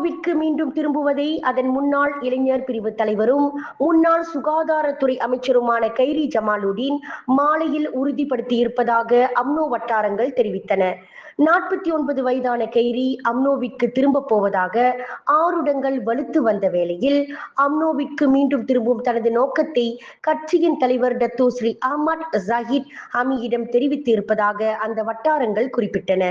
அம்னோவிற்கு மீண்டும் திரும்புவதை அதன் முன்னாள் இளைஞர் பிரிவு தலைவரும் முன்னாள் சுகாதாரத்துறை அமைச்சருமான கைரி ஜமாலுடீன் மாலையில் உறுதிப்படுத்தியிருப்பதாக அம்னோ வட்டாரங்கள் தெரிவித்தன. 49 வயதான கைரி அம்னோவிற்கு திரும்ப போவதாக ஆருடங்கள் வலுத்து வந்த வேளையில் அம்னோவிற்கு மீண்டும் திரும்பும் தனது நோக்கத்தை கட்சியின் தலைவர் டத்தோ ஸ்ரீ அஹ்மத் ஜாஹித் ஹமியிடம் தெரிவித்து இருப்பதாக அந்த வட்டாரங்கள் குறிப்பிட்டன.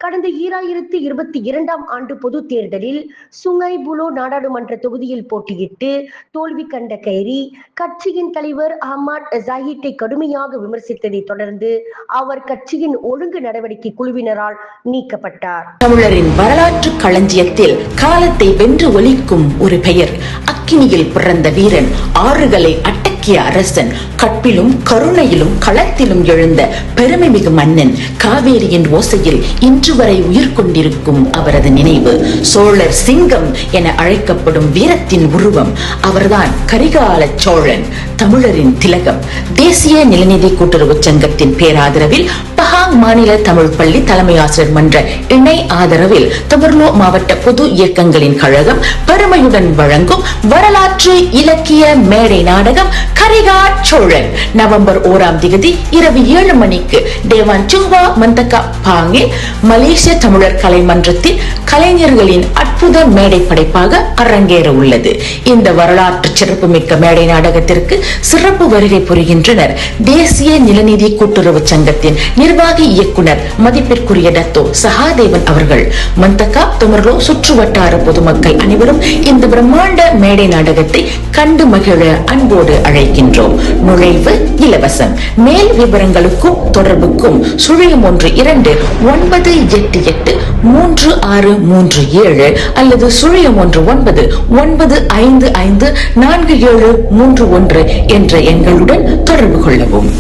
கடந்த 2022ஆம் ஆண்டு பொதுத் தேர்தலில் சுங்கை புலோ நாடாளுமன்ற தொகுதியில் போட்டியிட்டு தோல்வி கண்ட கைரி கட்சியின் தலைவர் அஹ்மத் ஜாஹிட்டை கடுமையாக விமர்சித்ததை தொடர்ந்து அவர் கட்சியின் ஒழுங்கு நடவடிக்கை குழுவினரால் நீக்கப்பட்டார். தமிழரின் வரலாற்று களஞ்சியத்தில் காலத்தை வென்று ஒலிக்கும் ஒரு பெயர், அக்கினியில் பிறந்த வீரன், ஆறுகளை அடக்கிய அரசன், கற்பிலும் கருணையிலும் களத்திலும் எழுந்த பெருமைமிகு மன்னன், காவேரியின் ஓசையில் இன்று வரை உயிர் கொண்டிருக்கும் அவரது நினைவு, சோழர் சிங்கம் என அழைக்கப்படும் வீரத்தின் உருவம், அவர்தான் கரிகால சோழன், தமிழரின் திலகம். தேசிய நிலநிதி கூட்டுறவு சங்கத்தின் பேராதரவில் பஹாங் மாநில தமிழ் பள்ளி தலைமை ஆசிரியர் மன்ற இணை ஆதரவில் தமிழ்லோ மாவட்ட பொது இயக்கங்களின் கழகம் பெருமையுடன் வழங்கும் வரலாற்று இலக்கிய மேடை நாடகம் கரிகால சோழன் நவம்பர் 1ஆம் தேதி இரவு 7 மணிக்கு டேவான் சுங்வா மந்தகா பாங்கில் மலேசிய தமிழர் கலைமன்றத்தின் கலைஞர்களின் அற்புத மேடை படைப்பாக அரங்கேற உள்ளது. இந்த வரலாற்று சிறப்புமிக்க மேடை நாடகத்திற்கு சிறப்பு வருகை புரிகின்றனர் தேசிய நிலநிதி கூட்டுறவு சங்கத்தின் நிர்வாகி இயக்குனர் மதிப்பிற்குரிய டத்தோ சகாதேவன் அவர்கள். மந்தகா தொமர்லோ சுற்று வட்டார பொதுமக்கள் அனைவரும் இந்த பிரம்மாண்ட மேடை நாடகத்தை கண்டு மகிழ அன்போடு அழைக்கின்றோம். நுழைவு இலவசம். மேல் விவரங்களுக்கும் தொடர்புக்கும் 0129883637 அல்லது 0119554731 என்ற எண்களுடன் தொடர்பு கொள்ளவும்.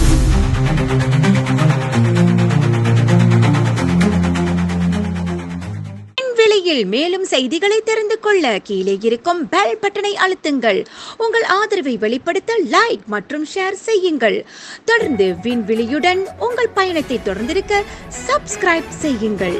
மேலும் செய்திகளை தெரிந்து கொள்ள கீழே இருக்கும் பெல் பட்டனை அழுத்துங்கள். உங்கள் ஆதரவை வெளிப்படுத்த லைக் மற்றும் ஷேர் செய்யுங்கள். தொடர்ந்து விண்வெளியுடன் உங்கள் பயணத்தை தொடர்ந்திருக்க சப்ஸ்கிரைப் செய்யுங்கள்.